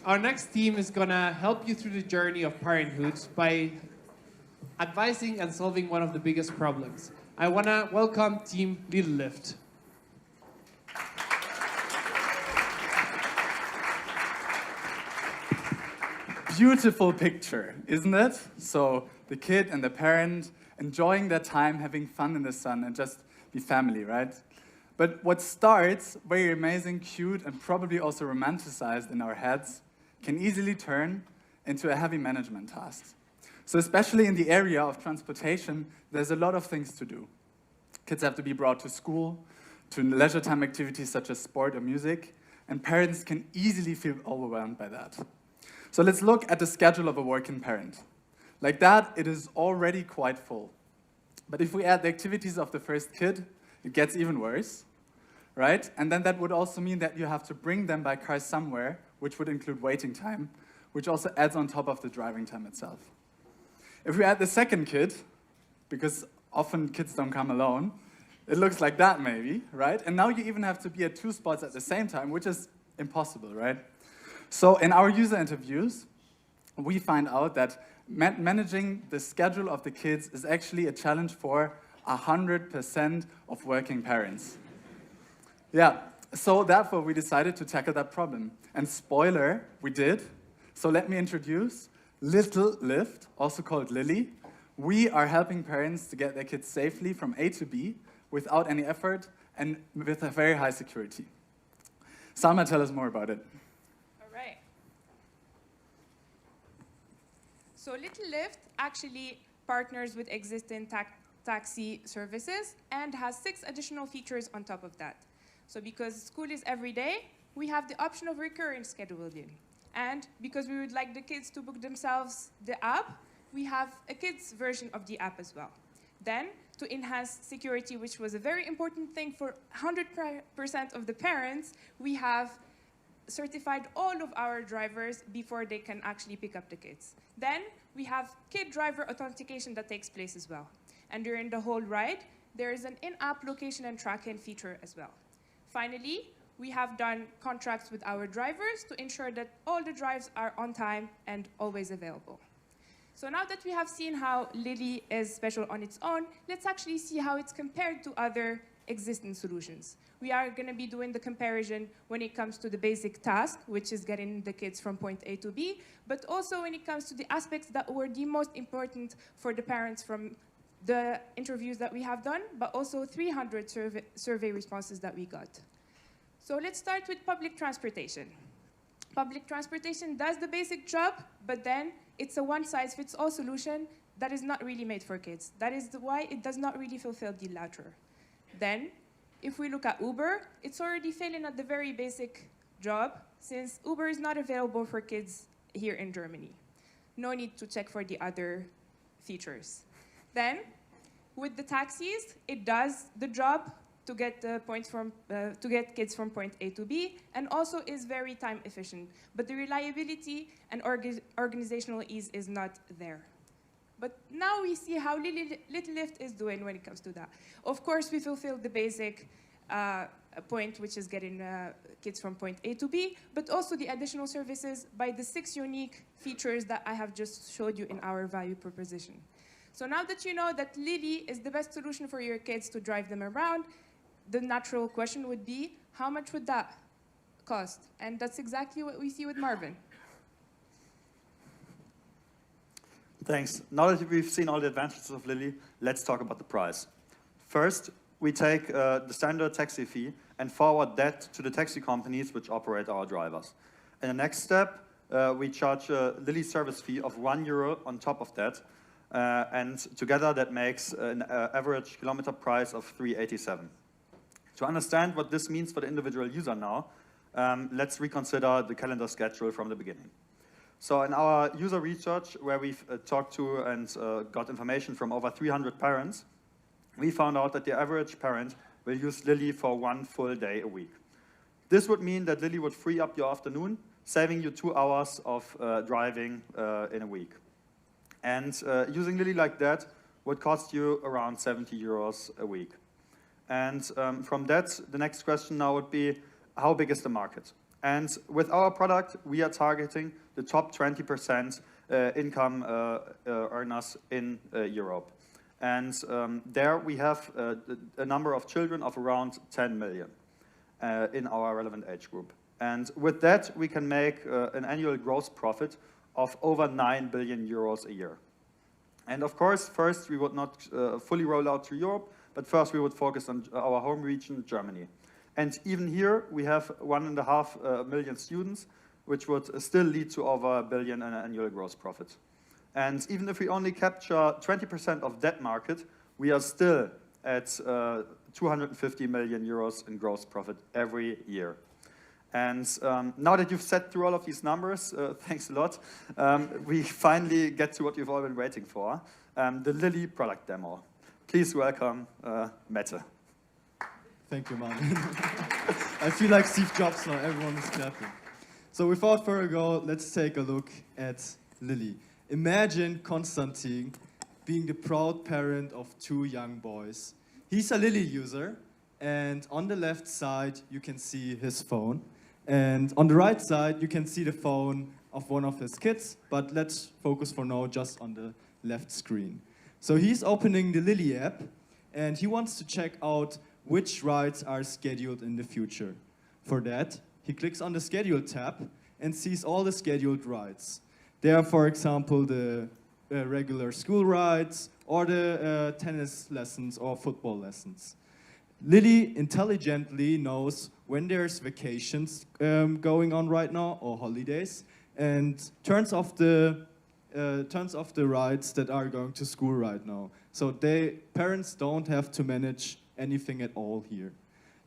Our next team is gonna help you through the journey of parenthood by advising and solving one of the biggest problems. I wanna welcome Team LittleLift. Beautiful picture, isn't it? So the kid and the parent enjoying their time, having fun in the sun, and just be family, right? But what starts very amazing, cute, and probably also romanticized in our heads can easily turn into a heavy management task. So especially in the area of transportation, there's a lot of things to do. Kids have to be brought to school, to leisure time activities such as sport or music, and parents can easily feel overwhelmed by that. So let's look at the schedule of a working parent. Like that, it is already quite full. But if we add the activities of the first kid, it gets even worse, right? And then that would also mean that you have to bring them by car somewhere, which would include waiting time, which also adds on top of the driving time itself. If we add the second kid, because often kids don't come alone, it looks like that maybe, right? And now you even have to be at 2 spots at the same time, which is impossible, right? So in our user interviews, we find out that managing the schedule of the kids is actually a challenge for 100% of working parents. Yeah, so therefore we decided to tackle that problem. And spoiler, we did. So let me introduce LittleLift, also called LiLi. We are helping parents to get their kids safely from A to B without any effort and with a very high security. Salma, tell us more about it. So LittleLift actually partners with existing taxi services and has 6 additional features on top of that. So because school is every day, we have the option of recurring scheduling. And because we would like the kids to book themselves the app, we have a kids version of the app as well. Then, to enhance security, which was a very important thing for 100% of the parents, we have certified all of our drivers before they can actually pick up the kids. Then we have kid driver authentication that takes place as well. And during the whole ride, there is an in-app location and tracking feature as well. Finally, we have done contracts with our drivers to ensure that all the drives are on time and always available. So now that we have seen how LiLi is special on its own, let's actually see how it's compared to other existing solutions. We are going to be doing the comparison when it comes to the basic task, which is getting the kids from point A to B, but also when it comes to the aspects that were the most important for the parents from the interviews that we have done, but also 300 survey responses that we got. So let's start with public transportation. Public transportation does the basic job, but then it's a one-size-fits-all solution that is not really made for kids. That is why it does not really fulfill the latter. Then, if we look at Uber, it's already failing at the very basic job since Uber is not available for kids here in Germany. No need to check for the other features. Then, with the taxis, it does the job to get kids from point A to B, and also is very time efficient. But the reliability and organizational ease is not there. But now we see how LittleLift is doing when it comes to that. Of course, we fulfill the basic point, which is getting kids from point A to B, but also the additional services by the 6 unique features that I have just showed you in our value proposition. So now that you know that LiLi is the best solution for your kids to drive them around, the natural question would be, how much would that cost? And that's exactly what we see with Marvin. Thanks. Now that we've seen all the advantages of LiLi, let's talk about the price. First, we take the standard taxi fee and forward that to the taxi companies which operate our drivers. In the next step, we charge a LiLi service fee of €1 on top of that, and together that makes an average kilometer price of €3.87. To understand what this means for the individual user now, let's reconsider the calendar schedule from the beginning. So in our user research, where we've talked to and got information from over 300 parents, we found out that the average parent will use LiLi for 1 full day a week. This would mean that LiLi would free up your afternoon, saving you 2 hours of driving in a week. And using LiLi like that would cost you around €70 a week. And from that, the next question now would be, how big is the market? And with our product, we are targeting the top 20% income earners in Europe. And there we have a number of children of around 10 million in our relevant age group. And with that, we can make an annual gross profit of over 9 billion euros a year. And of course, first we would not fully roll out to Europe, but first we would focus on our home region, Germany. And even here, we have 1.5 million students, which would still lead to over 1 billion in annual gross profit. And even if we only capture 20% of that market, we are still at 250 million euros in gross profit every year. And now that you've sat through all of these numbers, thanks a lot, we finally get to what you've all been waiting for, the LiLi product demo. Please welcome Mette. Thank you, Marvin. I feel like Steve Jobs now, everyone is clapping. So without further ado, let's take a look at LiLi. Imagine Konstantin being the proud parent of 2 young boys. He's a LiLi user, and on the left side you can see his phone. And on the right side you can see the phone of one of his kids, but let's focus for now just on the left screen. So he's opening the LiLi app, and he wants to check out which rides are scheduled in the future. For that, he clicks on the Schedule tab and sees all the scheduled rides. There are, for example, the regular school rides or the tennis lessons or football lessons. LiLi intelligently knows when there's vacations going on right now or holidays, and turns off the rides that are going to school right now. So parents don't have to manage anything at all here.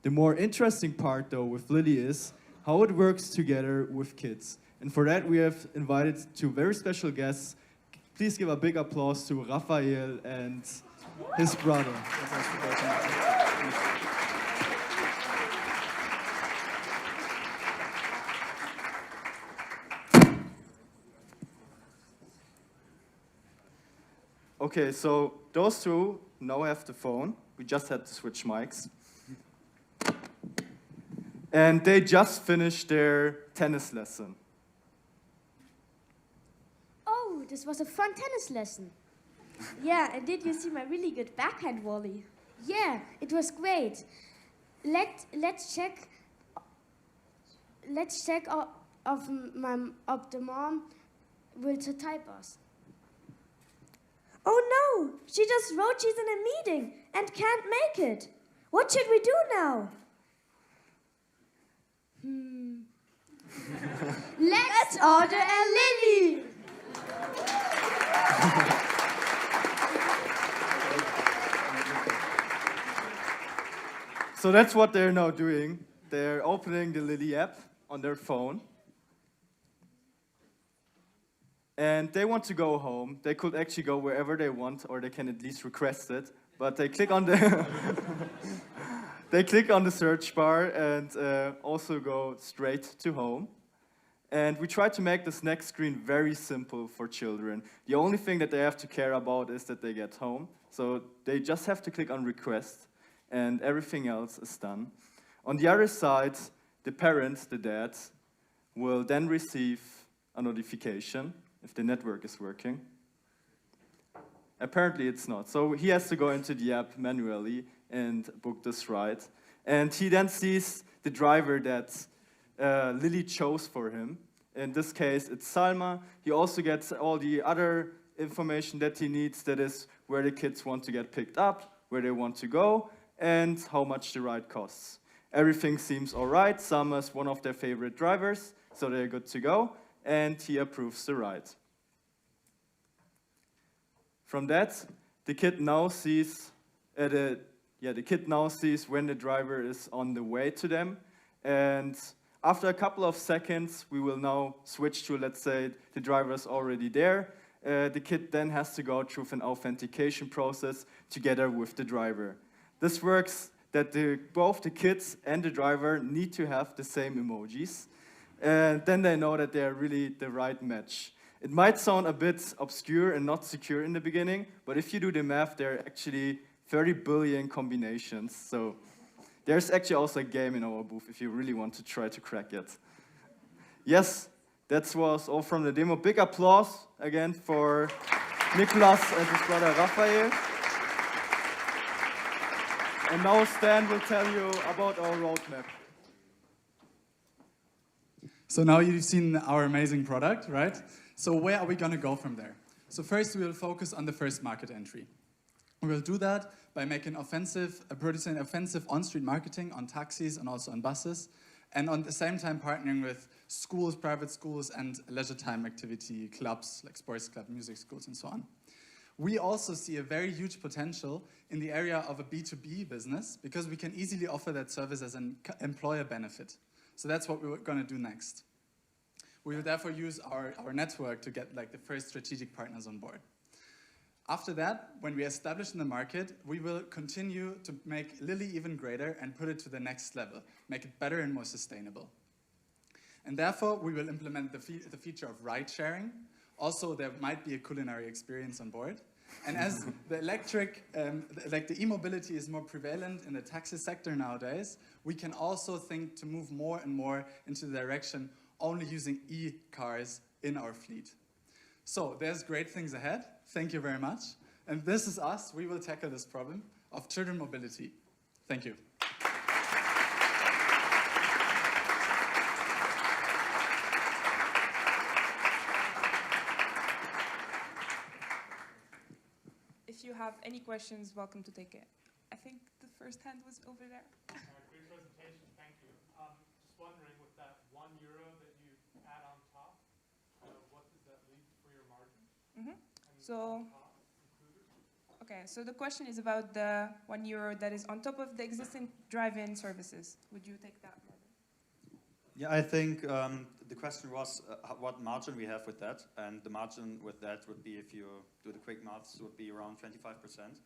The more interesting part though with LiLi is how it works together with kids. And for that we have invited 2 very special guests. Please give a big applause to Raphael and his brother. Okay, so those 2 now have the phone. We just had to switch mics. And they just finished their tennis lesson. Oh, this was a fun tennis lesson. Yeah, and did you see my really good backhand volley? Yeah, it was great. Let's check of the mom will to type us. Oh no, she just wrote she's in a meeting and can't make it. What should we do now? Let's order a LiLi. So that's what they're now doing. They're opening the LiLi app on their phone. And they want to go home. They could actually go wherever they want, or they can at least request it. But they click on the they click on the search bar and also go straight to home. And we try to make this next screen very simple for children. The only thing that they have to care about is that they get home. So they just have to click on request, and everything else is done. On the other side, the parents, the dad, will then receive a notification if the network is working. Apparently it's not. So he has to go into the app manually and book this ride. And he then sees the driver that LiLi chose for him. In this case, it's Salma. He also gets all the other information that he needs, that is where the kids want to get picked up, where they want to go, and how much the ride costs. Everything seems all right. Salma is one of their favorite drivers, so they're good to go. And he approves the ride. From that, the kid now sees when the driver is on the way to them. And after a couple of seconds, we will now switch to, let's say, the driver is already there. The kid then has to go through an authentication process together with the driver. This works that both the kids and the driver need to have the same emojis. And then they know that they're really the right match. It might sound a bit obscure and not secure in the beginning, but if you do the math, there are actually 30 billion combinations. So there's actually also a game in our booth if you really want to try to crack it. Yes, that was all from the demo. Big applause again for Nicolas and his brother Raphael. And now Stan will tell you about our roadmap. So now you've seen our amazing product, right? So where are we going to go from there? So first we will focus on the first market entry. We will do that by making producing offensive on-street marketing on taxis and also on buses, and on the same time partnering with schools, private schools, and leisure time activity clubs like sports club, music schools, and so on. We also see a very huge potential in the area of a B2B business because we can easily offer that service as an employer benefit. So that's what we're going to do next. We will therefore use our network to get like the first strategic partners on board. After that, when we establish in the market, we will continue to make LiLi even greater and put it to the next level, make it better and more sustainable. And therefore, we will implement the feature of ride sharing. Also, there might be a culinary experience on board. And as the the e-mobility is more prevalent in the taxi sector nowadays, we can also think to move more and more into the direction only using e-cars in our fleet. So there's great things ahead. Thank you very much. And this is us. We will tackle this problem of children mobility. Thank you. If you have any questions, welcome to take it. I think the first hand was over there. Great presentation, thank you. Just wondering, with that €1 that you add on top, what does that leave for your margin? Okay, so the question is about the €1 that is on top of the existing drive-in services. Would you take that, Marvin? Yeah, I think the question was what margin we have with that, and the margin with that would be, if you do the quick maths, would be around 25%.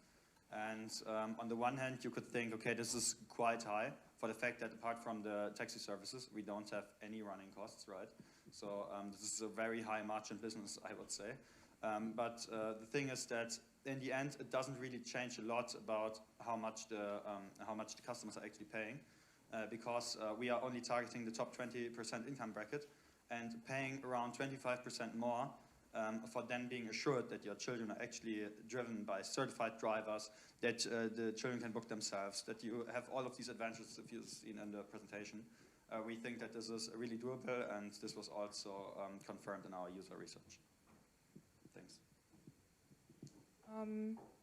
And on the one hand, you could think, okay, this is quite high for the fact that apart from the taxi services, we don't have any running costs, right? So this is a very high margin business, I would say. But the thing is that in the end, it doesn't really change a lot about how much the customers are actually paying. Because we are only targeting the top 20% income bracket and paying around 25% more for then being assured that your children are actually driven by certified drivers, that the children can book themselves, that you have all of these advantages if you've seen in the presentation. We think that this is really doable, and this was also confirmed in our user research. Thanks.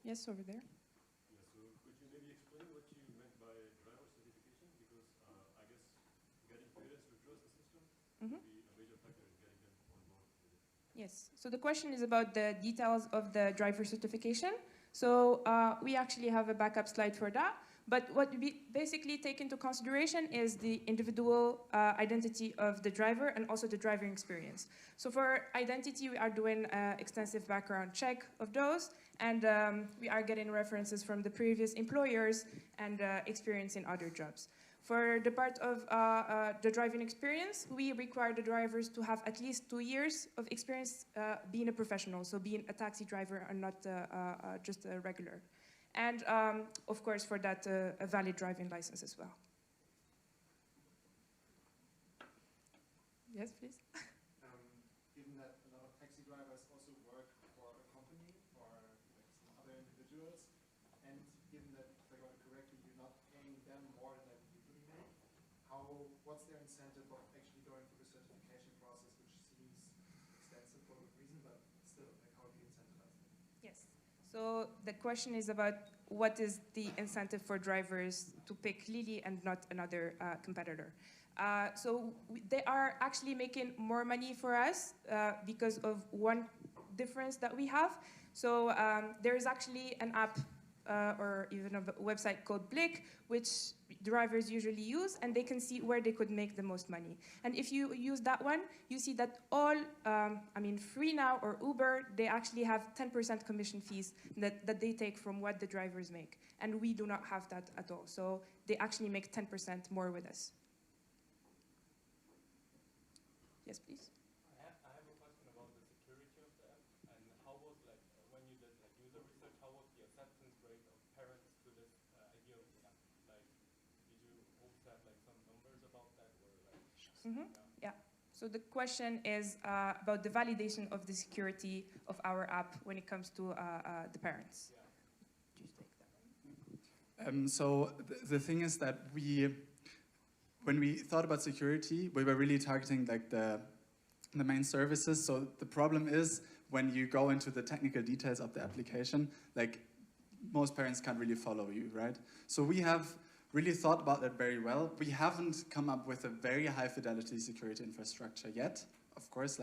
Yes, over there. Yes, so the question is about the details of the driver certification. So we actually have a backup slide for that. But what we basically take into consideration is the individual identity of the driver and also the driving experience. So for identity, we are doing an extensive background check of those, and we are getting references from the previous employers and experience in other jobs. For the part of the driving experience, we require the drivers to have at least 2 years of experience being a professional, so being a taxi driver and not just a regular. And of course, for that, a valid driving license as well. Yes, please. Given that a lot of taxi drivers also work for a company or like some other individuals, and given that, if I got it correctly, you're not paying them more than you usually make, what's their incentive of actually going through the certification process, which seems extensive for a good reason, but still, like, how do you incentivize them? Yes. So the question is about what is the incentive for drivers to pick LiLi and not another competitor. So they are actually making more money for us because of one difference that we have. So there is actually an app or even a website called Blick, which drivers usually use, and they can see where they could make the most money. And if you use that one, you see that all, Free Now or Uber, they actually have 10% commission fees that they take from what the drivers make. And we do not have that at all. So they actually make 10% more with us. Yes, please. I have a question about the security of the app, and how was, when you did user research, how was the acceptance rate of parents to this idea of the app? Did you also have some numbers about that, or Yeah. So the question is about the validation of the security of our app when it comes to the parents. So the thing is that when we thought about security, we were really targeting like the main services. So the problem is when you go into the technical details of the application, like most parents can't really follow you, right? So we have really thought about that very well. We haven't come up with a very high fidelity security infrastructure yet, of course,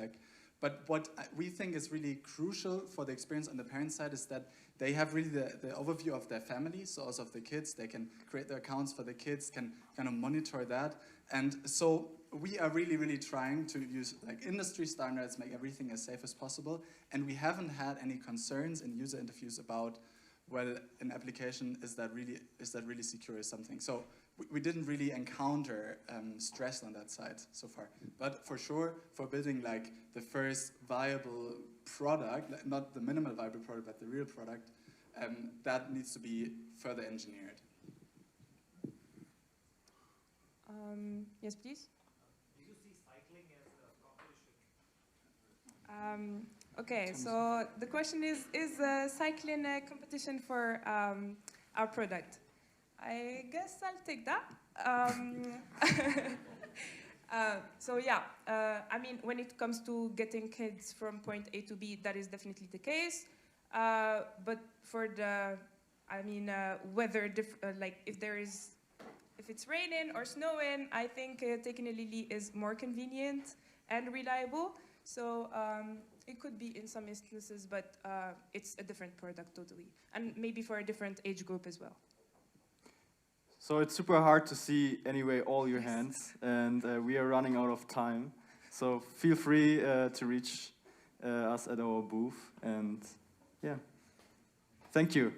but what we think is really crucial for the experience on the parent side is that they have really the overview of their family, so also of the kids. They can create their accounts for the kids, can kind of monitor that. And so we are really, really trying to use like industry standards, make everything as safe as possible. And we haven't had any concerns in user interviews about, well, an application, is that really secure or something? So we didn't really encounter stress on that side so far. But for sure, for building like the first viable product, not the minimal viable product, but the real product, that needs to be further engineered. Yes, please. Do you see cycling as a competition? Okay, so the question is cycling a competition for our product? I guess I'll take that. So yeah, I mean, when it comes to getting kids from point A to B, that is definitely the case. But for the, I mean, weather, like if it's raining or snowing, I think taking a LiLi is more convenient and reliable. So it could be in some instances, but it's a different product totally. And maybe for a different age group as well. So it's super hard to see anyway all your hands, and we are running out of time. So feel free to reach us at our booth, and yeah, thank you.